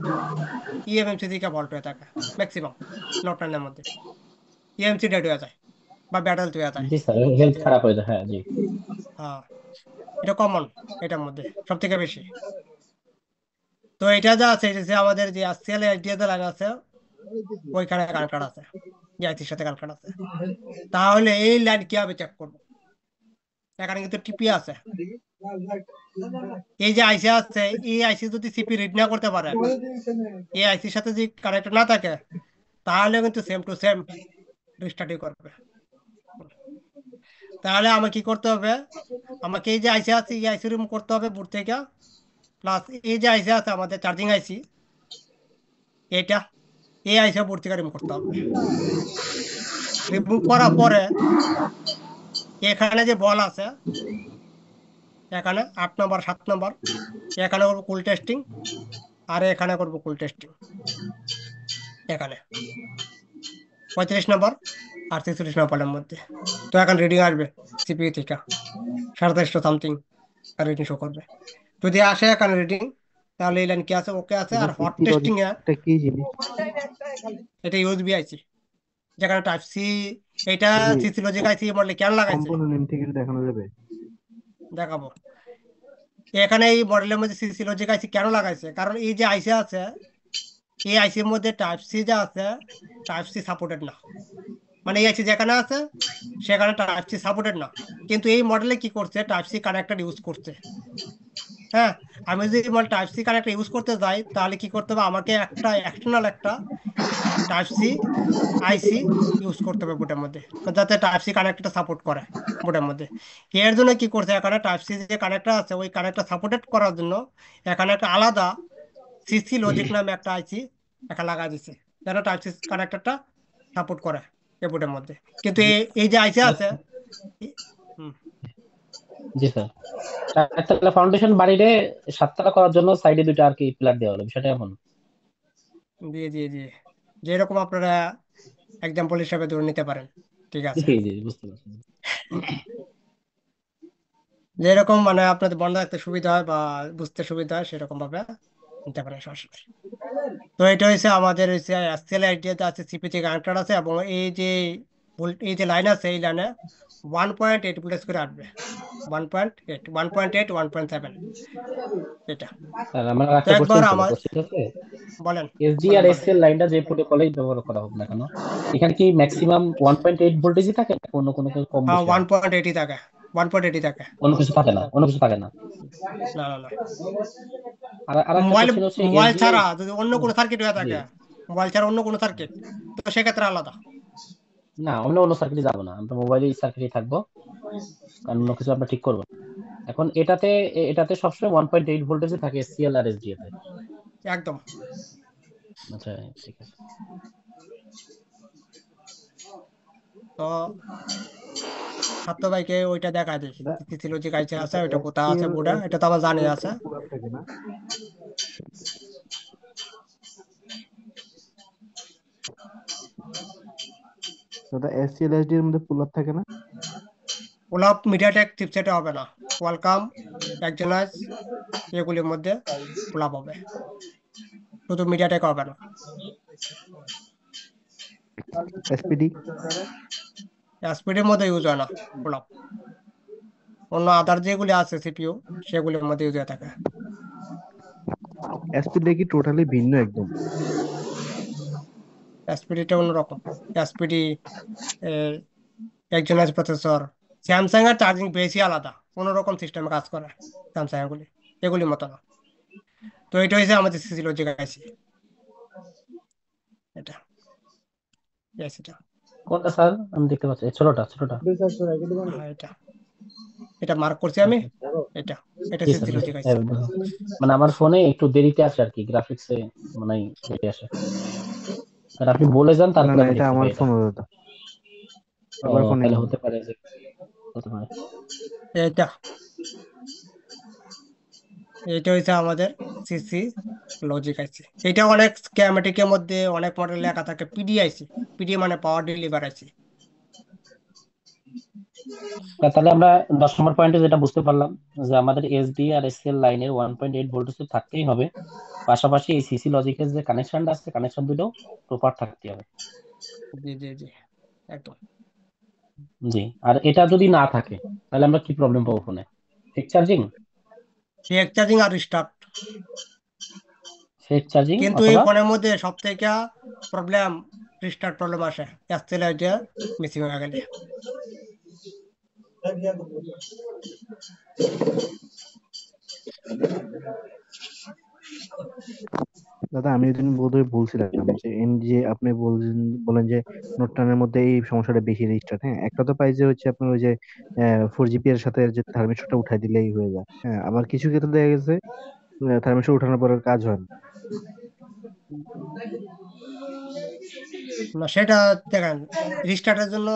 ইএমএমসি থেকে ফল্ট হয়ে থাকে ম্যাক্সিমাম নর্টনের মধ্যে, ইএমসি ডেড হয়ে যায় বা ব্যাটেল হয়ে যায়। জি স্যার, হেলথ খারাপ হয়ে যায়, হ্যাঁ জি। হ্যাঁ এটা কমন এটার মধ্যে সব থেকে বেশি। তো এটা যা আছে, এটা যে আমাদের যে আসিএল এলটিএস লাইন আছে ওইখানে কানেক্টেড আছে, আইসির সাথে কানেক্টেড আছে। তাহলে এই লাইন কিভাবে চেক করবো? এখানে কিন্তু টিপি আছে, এই যে আইসি আছে, এই আইসি যদি সিপি রিড না করতে পারে, এই আইসির সাথে যদি কানেক্টেড না থাকে, তাহলে কিন্তু সেম টু সেম রিস্টার্টই করবে। তাহলে আমাকে কি করতে হবে? আমাকে এই যে আইসি আছে এই আইসি রিমুভ করতে হবে বুট থেকে, প্লাস এই যে আইসি আছে আমাদের চার্জিং আইসি এটা, এই আইসি বুট থেকে রিমুভ করতে হবে। রিমুভ করার পরে এখানে যে বল আছে, এখানে 8 নম্বর 7 নম্বর, এখানে করবো কুল টেস্টিং, আর এখানে করবো কুল টেস্টিং, এখানে 35 নম্বর আর 46 নম্বরের মধ্যে। তো এখন রিডিং আসবে সিপিইউ থেকে 2700 সামথিং রিডিং শো করবে। যদি আসে এখানে রিডিং, তাহলে এই লাইন কি আছে, ওকে আছে। এটা আর হট সিসি টেস্টিং এ লজিকটা কি জিনিস? এটা ইউএসবি আইসি, যেখানে টাইপ সি, এটা এই সিসি লজিক আইসি মডেলে কেন লাগাইছে কম্পোনেন্ট নেম থেকে দেখানো যাবে? দেখাবো। এখানে এই মডেলের মধ্যে সিসি লজিক আইসি কেন লাগাইছে, কারণ এই যে আইসি আছে এই আইসির মধ্যে টাইপ সি যা আছে, টাইপ সি সাপোর্টেড না। মানে এই আইসি যেখানে আছে সেখানে টাইপ সি সাপোর্টেড না, কিন্তু এই মডেলে কি করছে, টাইপ সি কানেক্টর ইউজ করছে। হ্যাঁ, আমি যদি টাইপ সি কানেক্টর ইউজ করতে যাই, তাহলে কি করতে হবে, আমাকে একটা এক্সটার্নাল একটা টাইপ সি আইসি ইউজ করতে হবে বোর্ডের মধ্যে, যাতে টাইপ সি কানেক্টরটা সাপোর্ট করে বোর্ডের মধ্যে। এর জন্য কি করছে, এখানে টাইপ সি যে কানেক্টর আছে ওই কানেক্টর সাপোর্টেড করার জন্য এখানে একটা আলাদা সিসি লজিক নামে একটা আইসি এখানে লাগা দিছে, যেন টাইপ সি কানেক্টরটা সাপোর্ট করে এই বোর্ডের মধ্যে। কিন্তু এই যে আইসি আছে হুম, জি স্যার, তাহলে ফাউন্ডেশন বাড়িতে 7 তলা করার জন্য সাইডে দুটো আর কি পিলার দেওয়া হলো, বিষয়টা এমন। জি জি জি যেরকম আপনারা এক্সাম্পল হিসাবে ধরে নিতে পারেন, ঠিক জি আছে। জি, বুঝতে পারছি। যেরকম মানে আপনাদের বন্ধ রাখতে সুবিধা হয় বা বুঝতে সুবিধা হয় সেরকম ভাবে নিতে পারেন সরাসরি। তো এটা হচ্ছে আমাদের হচ্ছে এসএল আইডিয়াতে আছে, সিপিতে কানেক্টর আছে, এবং এই যে এই যে লাইন আছে এই লাইনে 1.8 ভোল্টেজ করে আসবে, 1.8 1.8 1.7 এটা। স্যার আমার তো একটা একবার কোশ্চেন ছিল, আমার কোশ্চেন আছে, বলেন এসডি বলেন আর বলেন। এসএল লাইনটা যে প্রোটোকলেই ব্যবহার করা হোক না কেন, এখানে কি ম্যাক্সিমাম 1.8 ভোল্টেজই থাকে, নাকি অন্য কোনো কিছু কম হ্যাঁ বেশি ওয়ান হয়? পয়েন্ট এইটই থাকে, 1.8 থাকে। অন্য কিছু থাকে না, অন্য কিছু থাকে না? না না না, আর আর একটা মোবাইল কোশ্চেন হচ্ছে মোবাইল এসডিআই। ছাড়া যদি অন্য কোনো সার্কিট হয়ে জি, থাকে, মোবাইল ছাড়া অন্য কোনো সার্কিট, তো সেক্ষেত্রে আলাদা। না অন্য অন্য সার্কিটে যাবো না, আমরা মোবাইলেই সার্কিটে থাকবো, কারণ অন্য কিছু আমরা ঠিক করবো না। এখন এটাতে সবসময় 1.8 ভোল্টেজে থাকে এসসিএল আর এসডিএ তে। একদম। আচ্ছা, ঠিক আছে। তো ছাত্র ভাইকে ওইটা দেখা দিই, এটা ছিল যে গাইছে আছে ওইটা কোথায় আছে এসটিএল বোর্ডে, এটা তো আমার জানি এসটিএল আছে। পুরো থাকে না? দাদা এসটিএল এসডি এর মধ্যে পুল আপ থাকে না? ওলাপ মিডিয়াটেক চিপসেটে হবে না, ওয়েলকাম একজনাইজ এগুলির মধ্যে ওলাপ হবে, শুধু মিডিয়াটেক হবে না। এসপিডি? স্পিডের মধ্যে ইউজ হয় না ওলাপ, অন্য আদার যেগুলি আছে সিপিইউ সেগুলির মধ্যে ইউজ হয়ে থাকে। এসপিডি কি টোটালি ভিন্ন একদম? এসপিডিটা অন্যরকম। এসপিডি একজনের প্রসেসর, স্যামসাং এর চার্জিং বেশি আলাদা, অন্যরকম সিস্টেমে কাজ করে স্যামসাং এগুলি, এগুলির মতো না। তো এটা হচ্ছে আমাদের সিসি লজিক আইসি, এটা আইসিটা। কোনটা স্যার? আমি দেখতে পাচ্ছি এই ছোটটা ছোটটা। হ্যাঁ, এটা এটা মার্ক করছি আমি, আচ্ছা এটা এটা জি স্যার সিসি জি লজিক স্যার আইসি। মানে আমার ফোনে একটু দেরিতে আসে আর কি, গ্রাফিক্সে মানে দেরি আসে। আর আপনি বলে যান না তারপরে না, আমি এটা দেখতে আমার পাই এটা। ফোন দাদা, ও সবার ফোনে তাহলে এমন। হতে পারে যে, হতে পারে। এটা এটা হচ্ছে আমাদের সিসি লজিক আইসি। এটা অনেক স্কিমেটিকের মধ্যে অনেক মডেল লেখা থাকে পিডি আইসি। পিডি মানে পাওয়ার ডেলিভার আইসি। তাহলে আমরা 10 নম্বর পয়েন্টে যেটা বুঝতে পারলাম যে আমাদের এসডি আর এসএল লাইনের 1.8 ভোল্টেজ থাকতেই হবে, পাশাপাশি এই সিসি লজিকের যে কানেকশনটা আছে কানেকশন দুটো প্রপার থাকতে হবে। জি জি জি, একদম। জি, আর এটা যদি না থাকে তাহলে আমরা কি প্রবলেম পাবো ফোনে? ফেক চার্জিং, ফেক চার্জিং আর রিস্টার্ট। ফেক চার্জিং কিন্তু এই অথবা ফোনের মধ্যে সব থেকে প্রবলেম রিস্টার্ট প্রবলেম আসে অ্যাক্সেলারেটর মিসিং হয়ে গেলে। দাদা আমি ওইদিন বোধহয় বলছিলাম যে যে আপনি বলেন যে নোট 10 এর মধ্যে এই সমস্যাটা বেশি রেজিস্টার। হ্যাঁ, একটা তো পাই যে হচ্ছে আপনার ওই যে 4 জিবি এর সাথে যে থার্মিস্টরটা উঠাই দিলেই হয়ে যায়। হ্যাঁ, আবার কিছু ক্ষেত্রে দেখা গেছে থার্মিস্টর উঠানোর পর আর কাজ হয় না। না সেটা দেখেন, রিস্টার্টের জন্য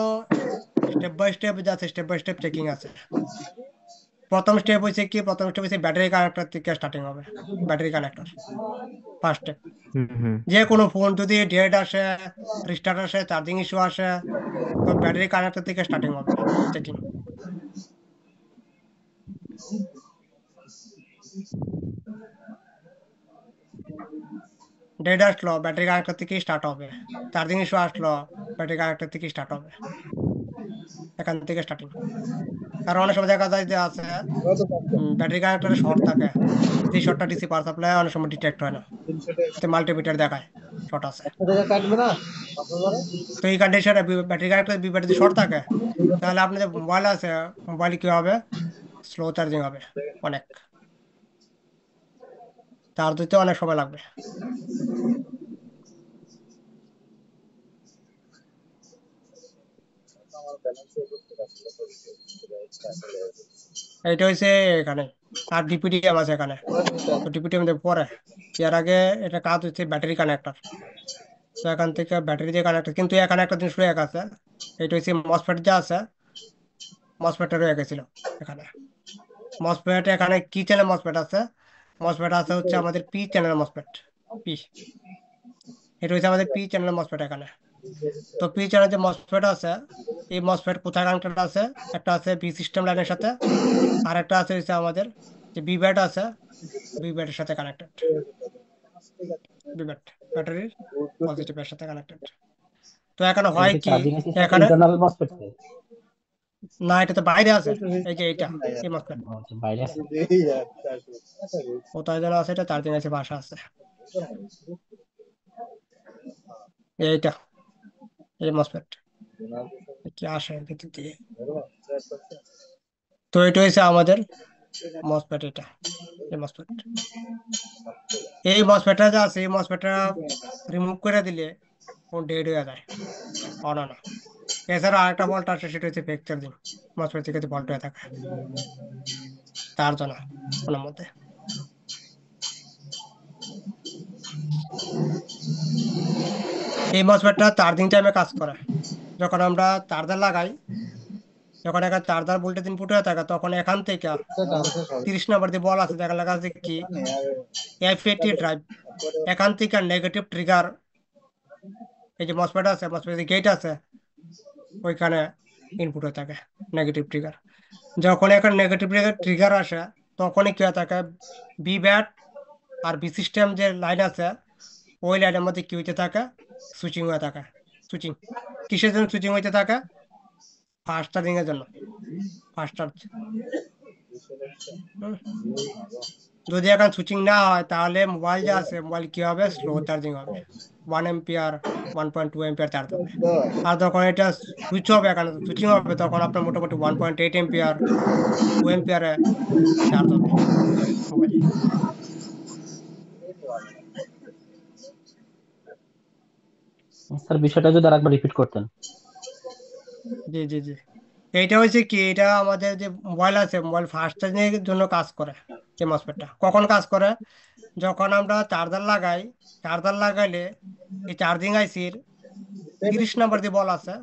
স্টেপ বাই স্টেপ যাচ্ছে, স্টেপ বাই স্টেপ চেকিং আছে। প্রথম স্টেপ হচ্ছে ব্যাটারি কানেক্টর থেকে স্টার্টিং হবে। Battery connector first step. হুম হুম। যে কোনো ফোন যদি ডেড আসে, রিস্টার্ট আসে, চার্জিং ইস্যু আসে, তো ব্যাটারি কানেক্টর থেকে স্টার্টিং হবে চেকিং। ডেড আসলো ব্যাটারি কানেক্টর থেকে স্টার্ট হবে, চার্জিং ইস্যু আসলো ব্যাটারি কানেক্টর থেকে স্টার্ট হবে, এখান থেকে স্টার্টিং। কারণ অনেক সময় দেখা যায় যে আছে ব্যাটারি কানেক্টরে শর্ট থাকে, যে শর্টটা ডিসি পাওয়ার সাপ্লাই অনেক সময় ডিটেক্ট হয় না, মাল্টিমিটার দেখায় শর্ট আছে। তো এই কন্ডিশনে ব্যাটারি কানেক্টর বিপরীতে শর্ট থাকে, তাহলে আপনার যে মোবাইল আছে, মোবাইল কি হবে, স্লো চার্জিং হবে অনেক, চার্জ দিতে অনেক সময় লাগবে। এইটা হচ্ছে এখানে। আর ডিপিডিএম আছে এখানে, তো ডিপিডিএম পরে এর আগে এটা কাজ হচ্ছে ব্যাটারি কানেক্টর। তো এখান থেকে ব্যাটারি দিয়ে কানেক্টর, কিন্তু এখানে একটা জিনিস রয়ে গেছে, এটা হচ্ছে মসফেট যা আছে, মসফেটটা রয়ে গেছিল এখানে। মসফেট এখানে কি চ্যানেল মসফেট আছে, মসফেট আছে হচ্ছে আমাদের পি চ্যানেল মসফেট। পি, এটা হচ্ছে আমাদের পি চ্যানেল মসফেট এখানে। তো পি চ্যানেল যে মসফেট আছে, এই মসফেট কোথায় কানেক্টেড আছে, একটা আছে বি সিস্টেম লাইনের সাথে, আর একটা আছে হচ্ছে আমাদের যে বি ব্যাট আছে, বি ব্যাটের সাথে কানেক্টেড। বি ব্যাট ব্যাটারির পজিটিভের সাথে কানেক্টেড। তো এখানে এটা হয় কি কি, চার্জিং এসি সাথে এখানে ইন্টারনাল মসফেট? না, এটা তো বাইরে আছে, এই যে এই মসফেট আচ্ছা বাইরে আছে। কোথায় যেন আছে, এটা চার্জিং আছে, বাসা আছে এইটা, এই মসফেট কি আসে ভিতর দিয়ে। তো এটা হচ্ছে আমাদের মসফেট, এটা এই মসফেট। এই মসফেটটা যা আছে, এই মসফেটটা রিমুভ করে দিলে ফোন ডেড হয়ে যায়, অন না। এছাড়া আরেকটা ফল্ট আছে, সেটা হচ্ছে ফেক চার্জিং, মসফেট থেকে ফল্ট হয়ে থাকে, তার জন্য ফোনের মধ্যে। এই মসফেটটা চার্জিং টাইমে কাজ করে। যখন আমরা চার্জার লাগাই, যখন এখানে চার্জার ভোল্টেজ ইনপুট হয়ে থাকে, তখন এখান থেকে 30 নম্বর যে বল আছে, দেখা লেখা আছে কি F80 ড্রাইভ, এখান থেকে নেগেটিভ ট্রিগার, এই যে মসফেট আছে, মসফেট গেট আছে, ওইখানে ইনপুট হয়ে থাকে নেগেটিভ ট্রিগার। যখন এখানে নেগেটিভ ট্রিগার আসে, তখনই কি হয়ে থাকে, বি ব্যাট আর বি সিস্টেম যে লাইন আছে, ওই লাইনের মধ্যে কি হইতে থাকে, সুইচিং হয়ে থাকে। সুইচিং কিসের জন্য সুইচিং হইতে থাকে, ফাস্ট চার্জিং এর জন্য, ফাস্ট চার্জ। যদি এখন সুইচিং না হয় তাহলে মোবাইল যে আছে মোবাইল কি হবে, স্লো চার্জিং হবে, 1 এম্পিয়ার 1.2 এম্পিয়ার চার্জ হবে। আর যখন এটা সুইচ হবে, এখন সুইচিং হবে, তখন আপনার মোটামুটি 1.8 এম্পিয়ার 2 এম্পিয়ারে চার্জ হবে মোবাইল। স্যার বিষয়টা যদি আরেকবার রিপিট করতেন। জি জি জি, এইটা হচ্ছে কি, এটা আমাদের যে মোবাইল আছে, মোবাইল ফাস্ট চার্জিং এর জন্য কাজ করে। এই মসফেটটা কখন কাজ করে, যখন আমরা চার্জার লাগাই, চার্জার লাগাইলে এই চার্জিং আইসির 30 নম্বর যে বল আছে,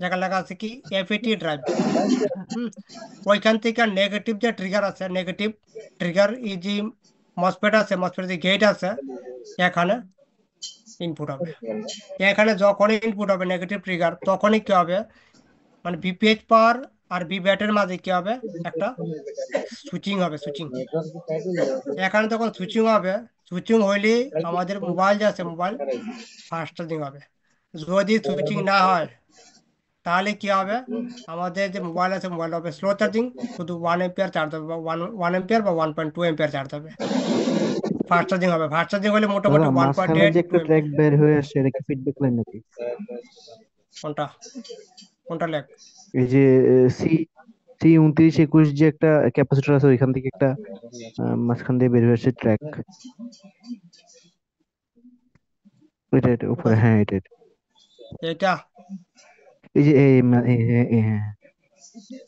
যেখানে লেখা আছে কি এফইটি ড্রাইভ, হুম, ওইখান থেকে নেগেটিভ যে ট্রিগার আছে, নেগেটিভ ট্রিগার, এই যে মসফেট আছে, মসফেট যে গেট আছে, এখানে ইনপুট হবে। এখানে যখনই ইনপুট হবে নেগেটিভ ট্রিগার, তখনই কি হবে, মানে বিপিএইচ পাওয়ার আর বি ব্যাটের মাঝে কি হবে, একটা সুইচিং হবে, সুইচিং। এখানে তখন সুইচিং হবে, সুইচিং হইলে আমাদের মোবাইল যে আছে মোবাইল ফাস্ট চার্জিং হবে। যদি সুইচিং না হয় তাহলে কি হবে, আমাদের যে মোবাইল আছে মোবাইল হবে স্লো চার্জিং, শুধু 1 এম্পিয়ার চার্জ হবে, বা 1 এম্পিয়ার বা 1.2 এম্পিয়ার চার্জ হবে। ফাস্ট চার্জিং হবে, ফাস্ট চার্জিং হলে দাদা মোটামুটি ওয়ান পয়েন্ট মাঝখানে এইট যে টু একটা ট্র্যাক এম্পিয়ার বের হয়ে আসছে, এটা কি ফিডব্যাক লাইন নাকি? কোনটা, কোনটা লেখ? এই যে সি সি 2921 যে একটা ক্যাপাসিটর আছে, ওইখান থেকে একটা মাঝখান দিয়ে বের হয়ে আসছে ট্র্যাক। এটা এটা কোথা উপরে, থেকে? হ্যাঁ এটা এটা। এটা এই যে হ্যাঁ,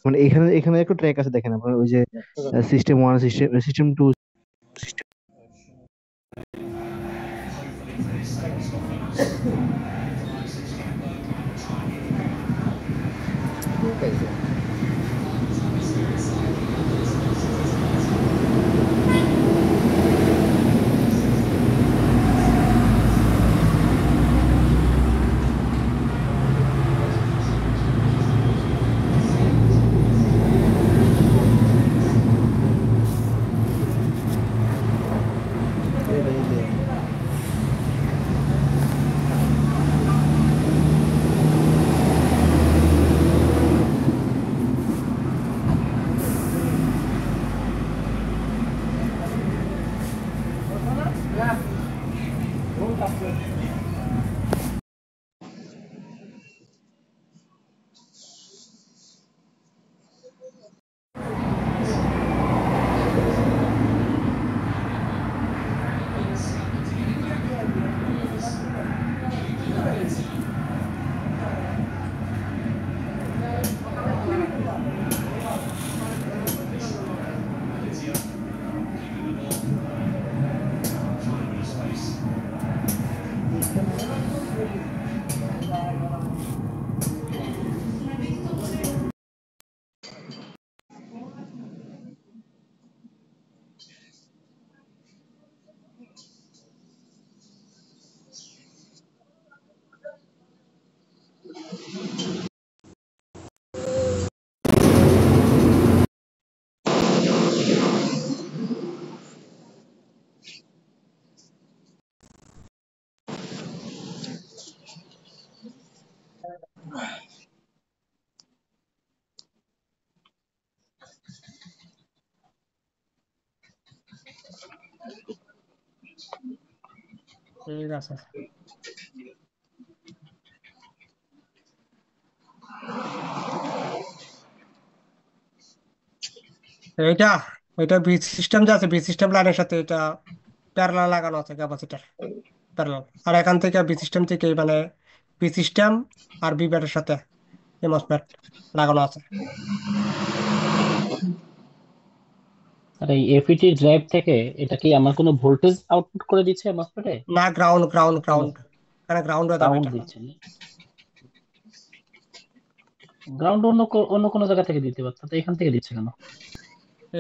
মানে এখানে এখানে একটা ট্র্যাক আছে দেখেন আপনার, ওই যে সিস্টেম 1, সিস্টেম 2। ঠিক আছে। এইটা এটা বি সিস্টেম যে আছে, বি সিস্টেম লাইনের সাথে এটা প্যারালাল লাগানো আছে, ক্যাপাসিটার প্যারালাল। আর এখান থেকে বি সিস্টেম থেকে মানে বি সিস্টেম আর বি ব্যাটের সাথে এই মসফেট লাগানো আছে। আর এই এফইটি ড্রাইভ থেকে এটা কি আমার কোনো ভোল্টেজ আউটপুট করে দিচ্ছে মসফেটে? না, গ্রাউন্ড গ্রাউন্ড গ্রাউন্ড, এখানে গ্রাউন্ড হয়ে যাবে গ্রাউন্ড এটা। দিচ্ছে না? গ্রাউন্ড অন্য অন্য কোনো জায়গা থেকে দিতে পারতো, তো এখান থেকে দিচ্ছে কেন?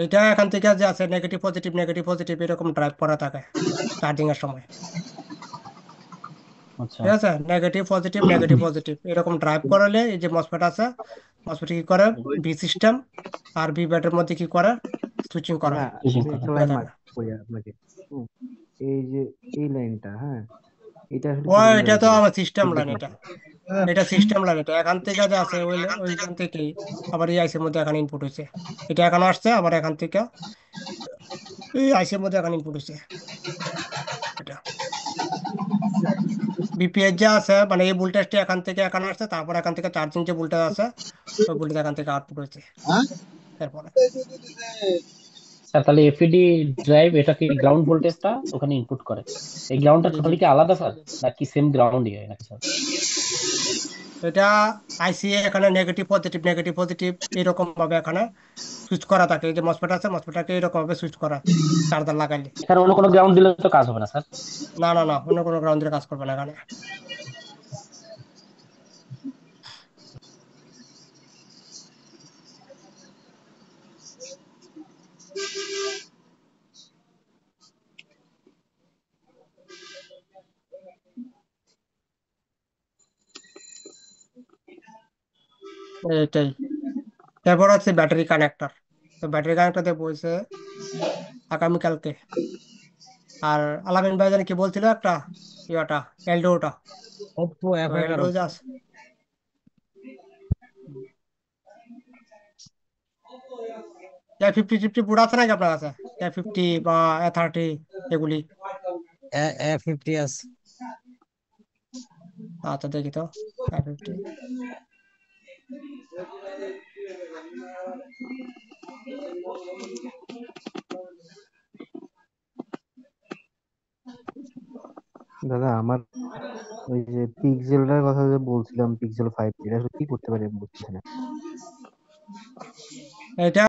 এটা এখান থেকে যে আছে নেগেটিভ পজিটিভ নেগেটিভ পজিটিভ এরকম ড্রাইভ করা থাকে চার্জিং এর সময়। আচ্ছা। ঠিক আছে, নেগেটিভ পজিটিভ নেগেটিভ পজিটিভ এরকম ড্রাইভ করালে এই যে মসফেট আছে, মসফেট কি করে, বি সিস্টেম আর বি ব্যাটের মধ্যে কি করে, সুইচিং দাদা করায়। সুইচিং আমি করা। একটা হয়ে লাইন থাকে। মার্ক করি আপনাকে। হুম, এই যে এই লাইনটা, হ্যাঁ, এটা আসলে ও, ফিডব্যাক এটা লাইন তো ছিল, আমার সিস্টেম ফিডব্যাক লাইন, লাইন। এটা এটা সিস্টেম লাইন। এটা এখান থেকে যে আছে ওইখান থেকেই আবার এই আইসির মধ্যে এখানে ইনপুট হয়েছে, এটা এখানে আসছে, আবার এখান থেকে এই আইসির মধ্যে এখানে ইনপুট হচ্ছে এটা। বিপিএস যা আছে মানে এই ভোল্টেজটা এখান থেকে এখানে আসছে, তারপর এখান থেকে চার্জিং যে ভোল্টেজ আছে ওই ভোল্টেজ এখান থেকে আউটপুট হচ্ছে এরপরে। স্যার তাহলে এফইডি ড্রাইভ এটা কি গ্রাউন্ড ভোল্টেজটা ওখানে ইনপুট করে, এই গ্রাউন্ডটা জি জি। টোটালি কি আলাদা স্যার নাকি সেম গ্রাউন্ডই হয় নাকি স্যার? এটা আইসি এখানে নেগেটিভ পজিটিভ এরকম ভাবে এখানে সুইচ করা থাকে। এই যে মসফেট আছে, মসফেটটাকে এরকম ভাবে সুইচ করা চার্জার লাগাইলে। এখানে অন্য কোনো গ্রাউন্ড দিলে তো কাজ হবে না স্যার? না না না, অন্য কোনো গ্রাউন্ড দিয়ে কাজ করবে না এখানে। এইটাই। এরপর হচ্ছে ব্যাটারি কানেক্টর। তো ব্যাটারি কানেক্টর দিয়ে বলছে আগামীকালকে। আর আলামিন ভাই জানি কি বলছিল একটা ইয়েটা, এলডোটা। ওপ্পো তো F11। এলডো যা A50 বুট আছে নাকি আপনার কাছে? A50 বা A30 এগুলি? A50 আছে। আচ্ছা দেখি তো A50। দাদা আমার ওই যে পিক্সেলটার কথা যে বলছিলাম, পিক্সেল 5 এটা আসলে কি করতে পারি আমি বুঝতেছি না। এটা